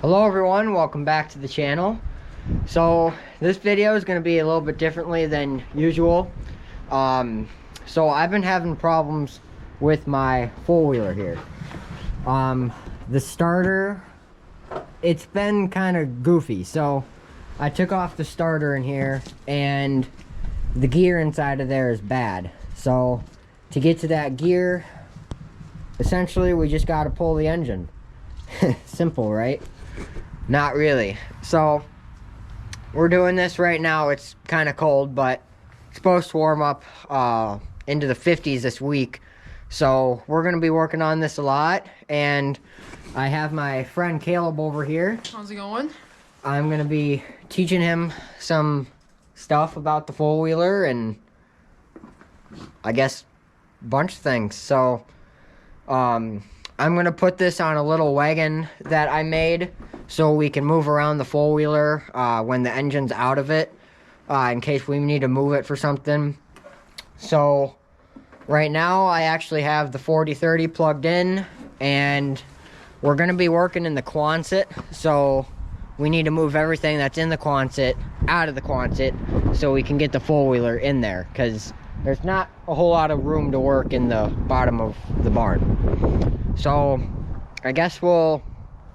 Hello everyone, welcome back to the channel. So this video is going to be a little bit differently than usual. So I've been having problems with my four-wheeler here. The starter, it's been kind of goofy. So I took off the starter in here and the gear inside of there is bad. So to get to that gear, essentially we just got to pull the engine. Simple, right? Not really. So we're doing this right now. It's kind of cold, but it's supposed to warm up into the 50s this week. So we're going to be working on this a lot. And I have my friend Caleb over here. How's it going? I'm going to be teaching him some stuff about the four-wheeler and I guess a bunch of things. So I'm going to put this on a little wagon that I made so we can move around the four-wheeler when the engine's out of it, in case we need to move it for something. So right now I actually have the 4030 plugged in, and we're going to be working in the Quonset, so we need to move everything that's in the Quonset out of the Quonset so we can get the four-wheeler in there, because there's not a whole lot of room to work in the bottom of the barn. So I guess we'll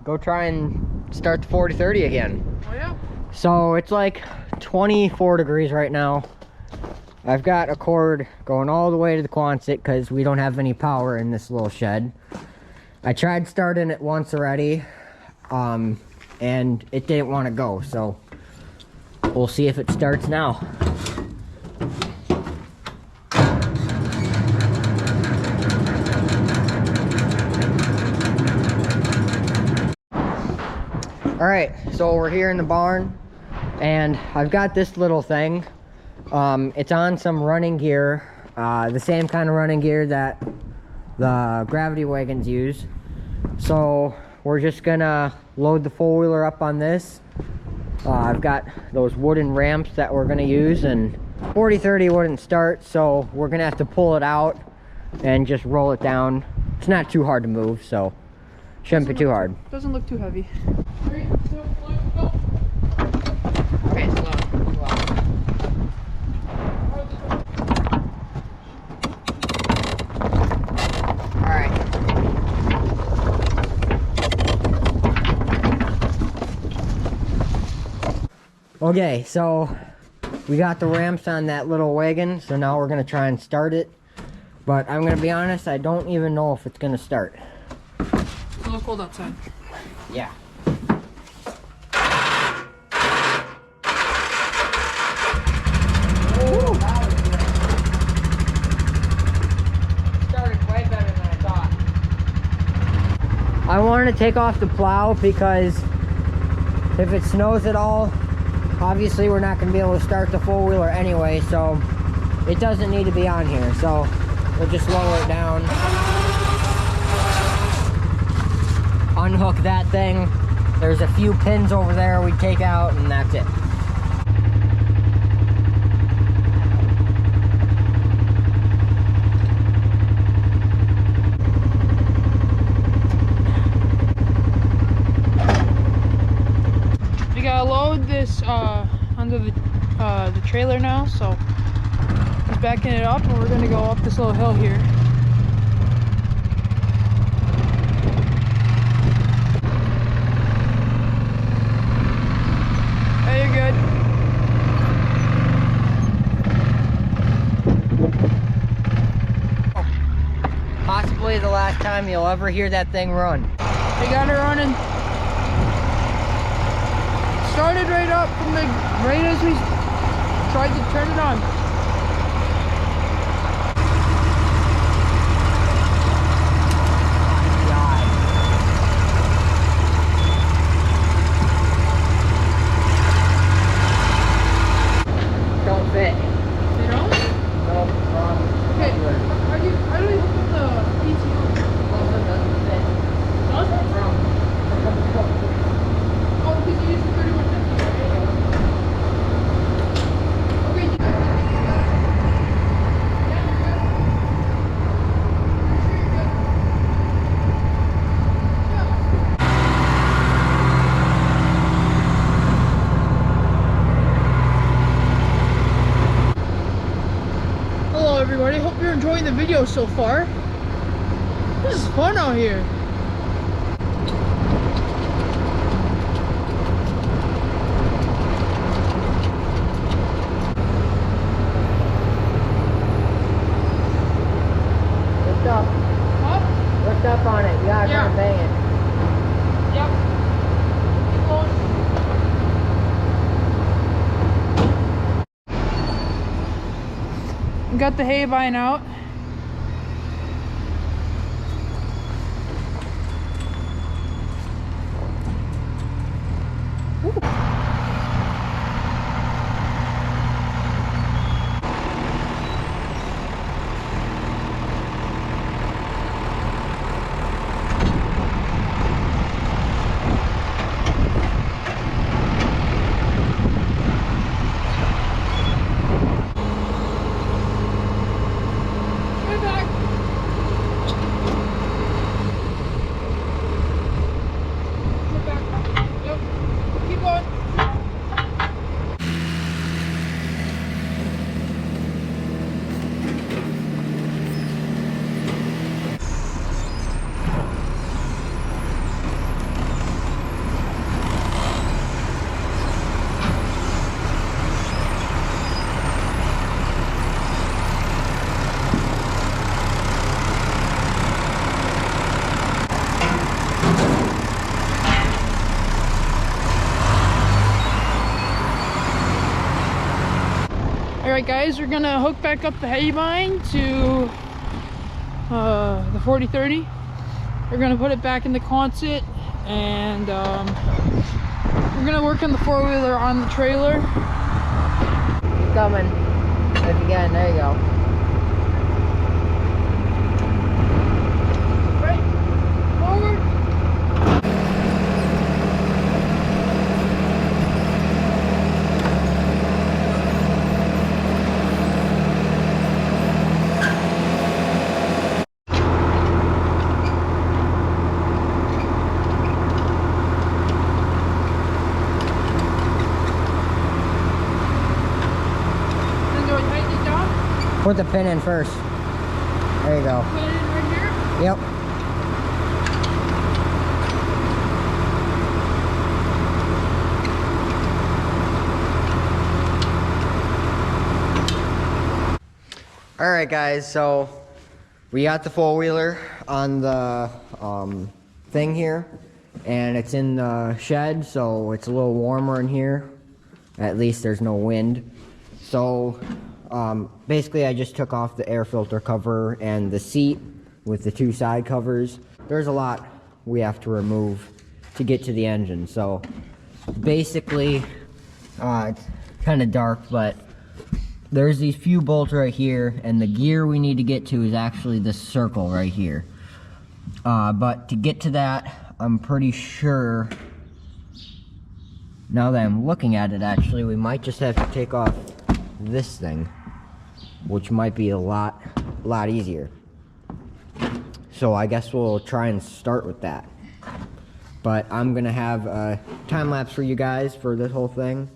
go try and start the 4030 again. Oh yeah. So it's like 24 degrees right now. I've got a cord going all the way to the Quonset because we don't have any power in this little shed. I tried starting it once already, and it didn't want to go, so we'll see if it starts now. Alright, so we're here in the barn, and I've got this little thing. It's on some running gear, the same kind of running gear that the gravity wagons use. So we're just gonna load the four-wheeler up on this. I've got those wooden ramps that we're gonna use, and 4030 wouldn't start, so we're gonna have to pull it out and just roll it down. It's not too hard to move, so shouldn't be too hard. Doesn't look too heavy. 3, 2, 1, go. Okay, slow. Alright. Okay, so we got the ramps on that little wagon, so now we're going to try and start it. But I'm going to be honest, I don't even know if it's going to start. It's a little cold outside. Yeah. I wanted to take off the plow because if it snows at all, obviously we're not going to be able to start the four-wheeler anyway, so it doesn't need to be on here. So we'll just lower it down, unhook that thing. There's a few pins over there we take out, and that's it. We gotta load this under the trailer now, so he's backing it up, and we're gonna go up this little hill here. Hey, you're good. Possibly the last time you'll ever hear that thing run. We got it running. Started right up from the right as we tried to turn it on. Don't fit. You know? No, wrong. Okay. How do we hook up the PTO? Doesn't fit. Does it? Wrong. Oh, because you used the 3150, right? Okay. enjoying the video so far. This is fun out here. Lift up. Up? Lift up on it. You gotta Yeah. kind of bang it. Yep. Keep going. We got the hay vine out. Way back. Way back. Yep. Keep going. Alright guys, we're gonna hook back up the hay vine to the 4030. We're gonna put it back in the Quonset, and we're gonna work on the four-wheeler on the trailer. Keep coming. Lift again. There you go. Right, forward. Then do I tighten it down? Put the pin in first. There you go. Put it in right here. Yep. All right, guys. So we got the four-wheeler on the thing here, and it's in the shed, so it's a little warmer in here. At least there's no wind. So basically I just took off the air filter cover and the seat with the two side covers. There's a lot we have to remove to get to the engine. So basically, it's kind of dark, but there's these few bolts right here, and the gear we need to get to is actually this circle right here. But to get to that, I'm pretty sure, now that I'm looking at it actually, we might just have to take off this thing, which might be a lot easier. So I guess we'll try and start with that. But I'm gonna have a time lapse for you guys for this whole thing.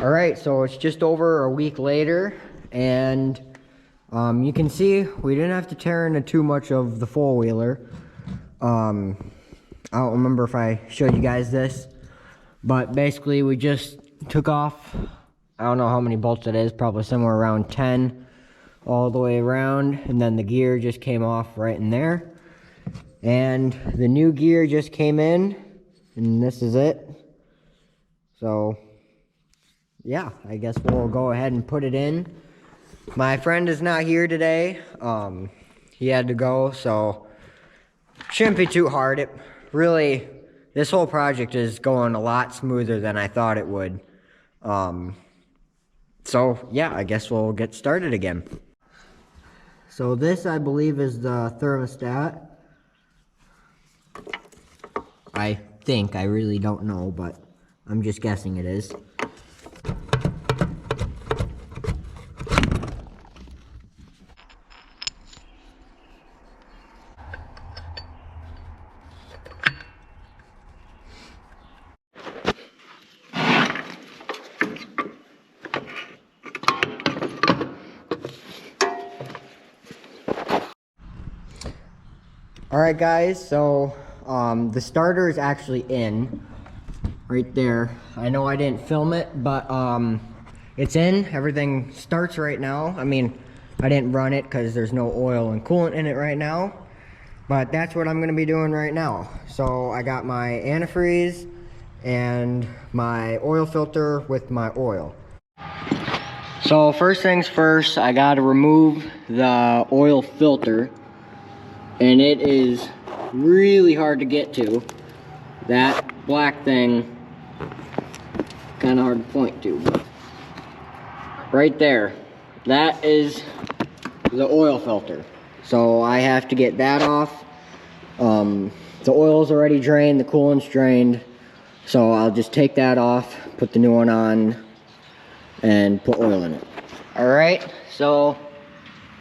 All right, so it's just over a week later, and you can see we didn't have to tear into too much of the four-wheeler. I don't remember if I showed you guys this, but basically we just took off, I don't know how many bolts it is, probably somewhere around 10 all the way around, and then the gear just came off right in there. And the new gear just came in, and this is it. So yeah, I guess we'll go ahead and put it in. My friend is not here today. He had to go, so shouldn't be too hard. It really, this whole project is going a lot smoother than I thought it would. So yeah, I guess we'll get started again. So this, I believe, is the thermostat. I think, I really don't know, but I'm just guessing it is. Alright guys, so the starter is actually in right there. I know I didn't film it, but it's in. Everything starts right now. I mean, I didn't run it because there's no oil and coolant in it right now, but that's what I'm going to be doing right now. So I got my antifreeze and my oil filter with my oil. So first things first, I got to remove the oil filter. And it is really hard to get to. That black thing, kind of hard to point to. But right there, that is the oil filter. So I have to get that off. The oil's already drained, the coolant's drained. So I'll just take that off, put the new one on, and put oil in it. Alright, so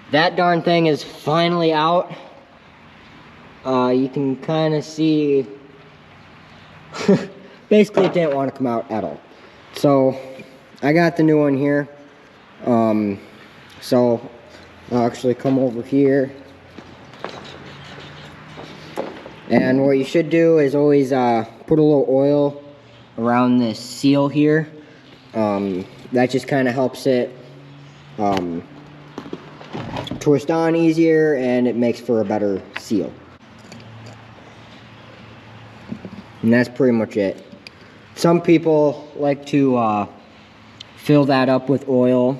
that darn thing is finally out. You can kind of see, basically it didn't want to come out at all. So, I got the new one here. So, I'll actually come over here. And what you should do is always put a little oil around this seal here. That just kind of helps it twist on easier, and it makes for a better seal. And that's pretty much it. Some people like to fill that up with oil.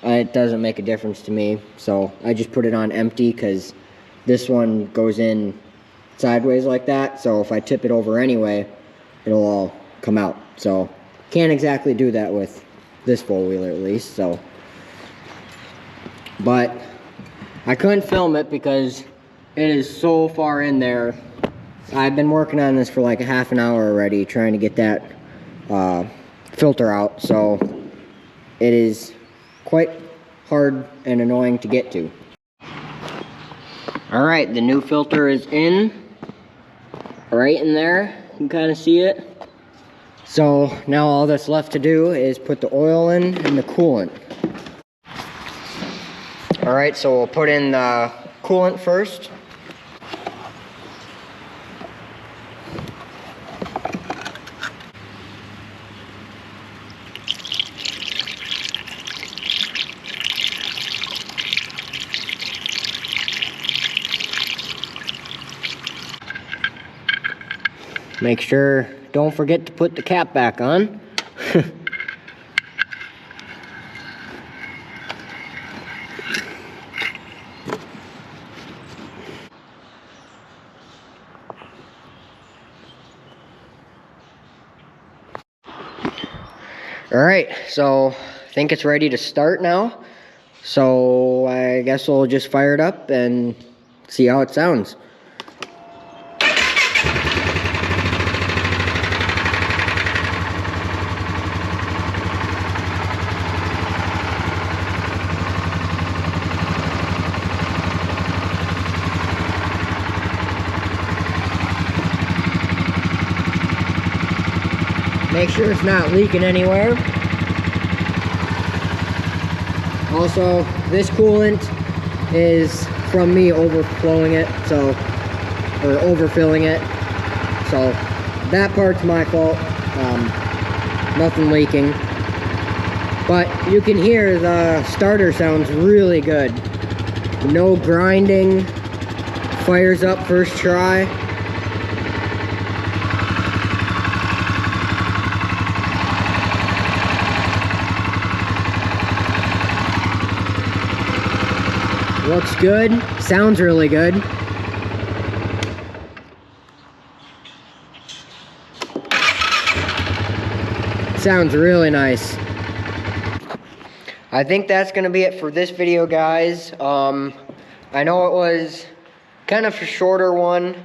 It doesn't make a difference to me, so I just put it on empty because this one goes in sideways like that, so if I tip it over anyway, it'll all come out. So can't exactly do that with this four-wheeler at least. So, but I couldn't film it because it is so far in there. I've been working on this for like a half an hour already, trying to get that filter out, so it is quite hard and annoying to get to. Alright, the new filter is in, right in there, you can kind of see it. So now all that's left to do is put the oil in and the coolant. Alright, so we'll put in the coolant first. Make sure, don't forget to put the cap back on. Alright, so I think it's ready to start now. So I guess we'll just fire it up and see how it sounds. Make sure it's not leaking anywhere. Also, this coolant is from me overflowing it, so, or overfilling it. So that part's my fault. Nothing leaking. But you can hear the starter sounds really good. No grinding. Fires up first try. Looks good. Sounds really good. Sounds really nice. I think that's gonna be it for this video, guys. I know it was kind of a shorter one,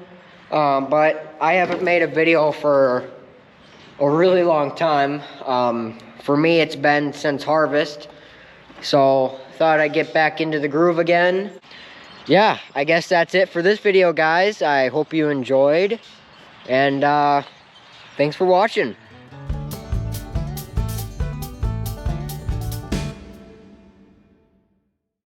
but I haven't made a video for a really long time. For me, it's been since harvest, so thought I'd get back into the groove again. Yeah, I guess that's it for this video, guys. I hope you enjoyed, and thanks for watching.